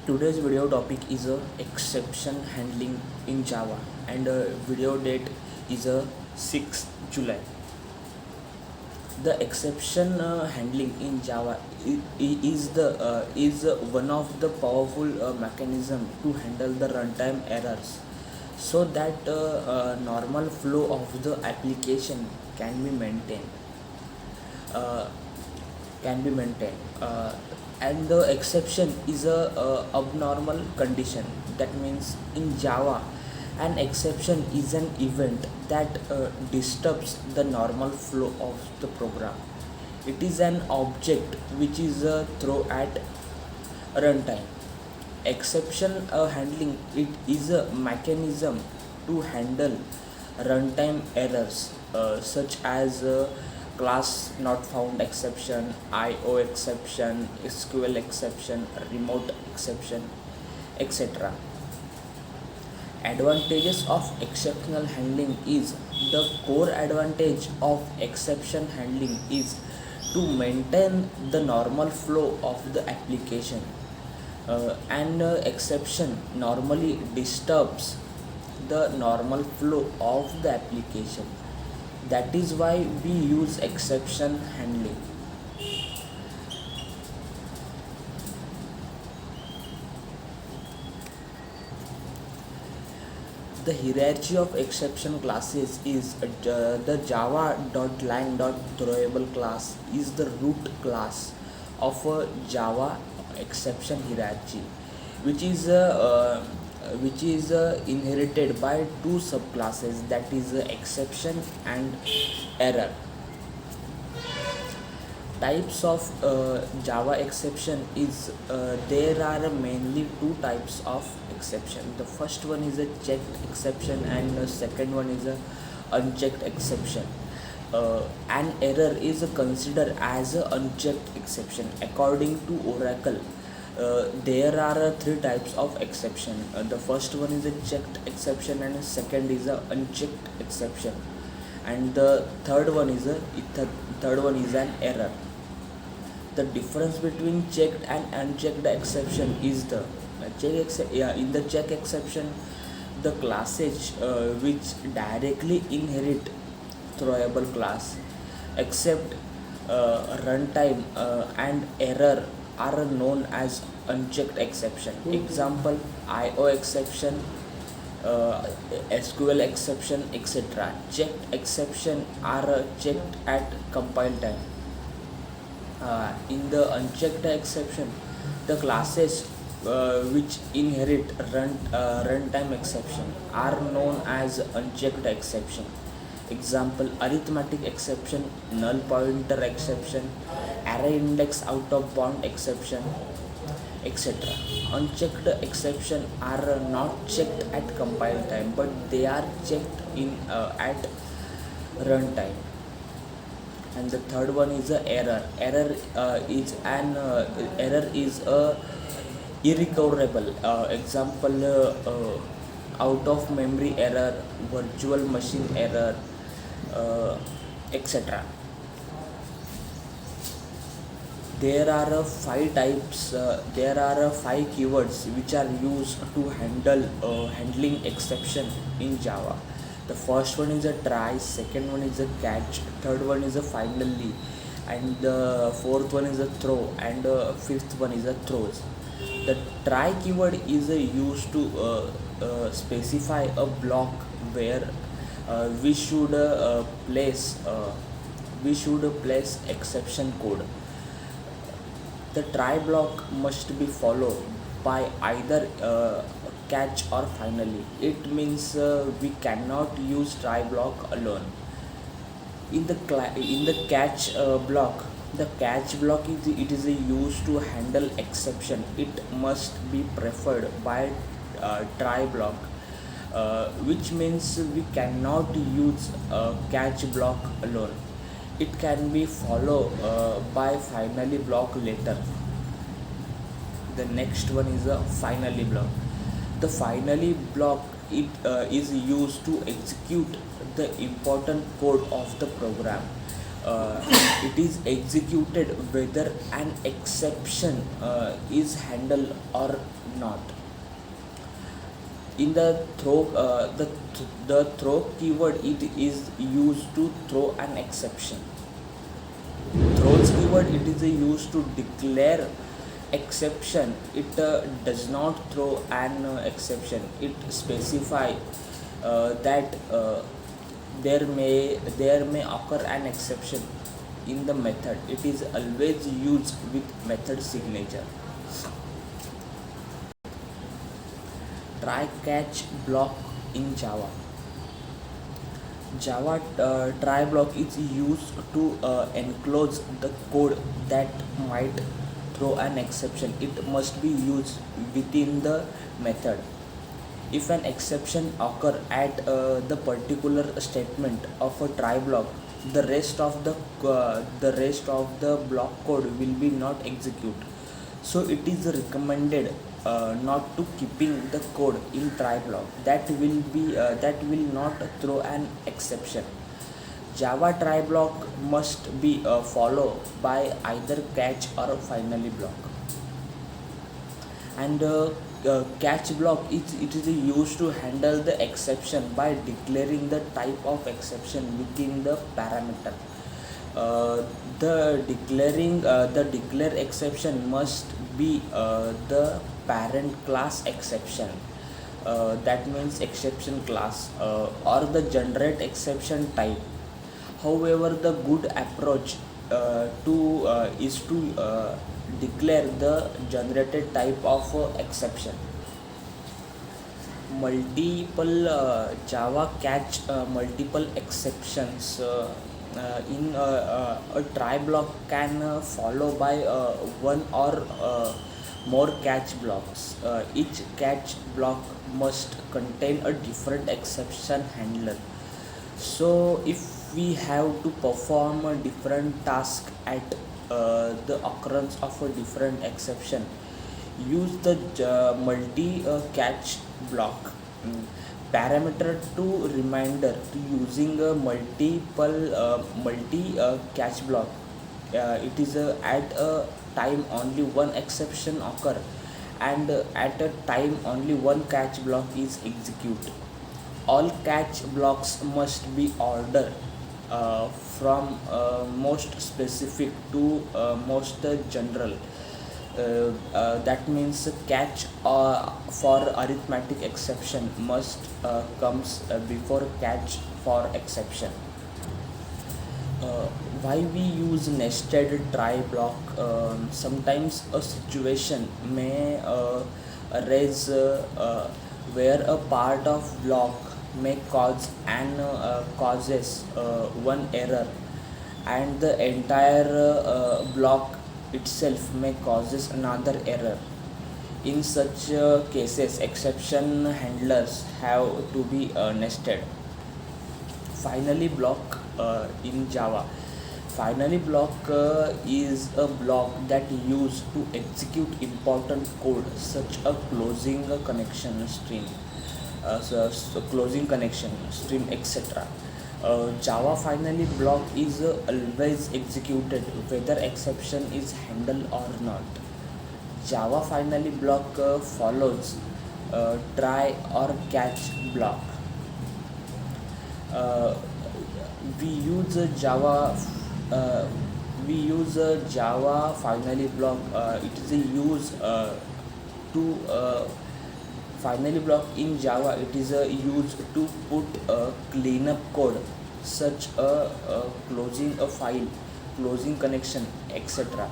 Today's video topic is exception handling in Java, and video date is 6th July. The exception handling in Java is one of the powerful mechanism to handle the runtime errors, so that normal flow of the application can be maintained. Uh, can be maintained. And the exception is a abnormal condition. That means in Java, an exception is an event that disturbs the normal flow of the program. It is an object which is thrown at runtime. Exception handling, it is a mechanism to handle runtime errors such as class not found exception, IO exception, SQL exception, remote exception, etc. Advantages of exceptional handling is, the core advantage of exception handling is to maintain the normal flow of the application. And exception normally disturbs the normal flow of the application. That is why we use exception handling. The hierarchy of exception classes is the java.lang.throwable class is the root class of a Java exception hierarchy, which is inherited by two subclasses, that is exception and error. Types of Java exception is, there are mainly two types of exception. The first one is a checked exception, and the second one is a unchecked exception. An error is considered as a unchecked exception. According to Oracle, there are three types of exception. The first one is a checked exception, and the second is a unchecked exception, and the third one is an error. The difference between checked and unchecked exception is the in the check exception, the classes which directly inherit throwable class, except runtime and error, are known as unchecked exception. Example: IO exception, SQL exception, etc. Checked exception are checked at compile time. In the unchecked exception, the classes which inherit runtime exception are known as unchecked exception. Example: arithmetic exception, null pointer exception, array index out of bound exception, etc. Unchecked exception are not checked at compile time, but they are checked in at runtime. And the third one is a error. Error is a irrecoverable. Example: out of memory error, virtual machine error, etc. There are five types. There are five keywords which are used to handling exception in Java. The first one is a try, second one is a catch, third one is a finally, and the fourth one is a throw, and fifth one is a throws. The try keyword is used to specify a block where we should place exception code. The try block must be followed by either catch or finally. It means we cannot use try block alone. In the catch block, the catch block is used to handle exception. It must be preferred by try block, which means we cannot use catch block alone. It can be followed by finally block later. The next one is a finally block. The finally block, it is used to execute the important code of the program. uh, it is executed whether an exception is handled or not. In the throw keyword, it is used to throw an exception. Throws keyword, it is used to declare exception. It does not throw an exception. It specify that there may occur an exception in the method. It is always used with method signature. Try catch block in Java. Java try block is used to enclose the code that might throw an exception. It must be used within the method. If an exception occur at the particular statement of a try block, the rest of the block code will be not execute. So it is recommended not to keeping the code in try block that will not throw an exception. Java try block must be followed by either catch or finally block. And catch block, it is used to handle the exception by declaring the type of exception within the parameter. The declare exception must be the parent class exception, that means exception class, or the generate exception type. However, the good approach to is to declare the generated type of exception. Multiple Java catch multiple exceptions in a try block can follow by one or more catch blocks. Each catch block must contain a different exception handler. So if we have to perform a different task at the occurrence of a different exception, use the multi catch block parameter to reminder to using a multi catch block. It is at a time only one exception occur, and at a time only one catch block is executed. All catch blocks must be ordered from most specific to most general. That means catch for arithmetic exception must comes before catch for exception. Why we use nested try block? Sometimes a situation may arise where a part of block may causes one error, and the entire block itself may causes another error. In such cases, exception handlers have to be nested. Finally block in Java. Finally block is a block that used to execute important code such a closing a connection stream, closing connection stream, etc. Java finally block is always executed whether exception is handled or not. Java finally block follows try or catch block. uh, we use a uh, Java finally block. It is a use to finally block in Java. It is a use to put cleanup code such a closing a file, closing connection, etc.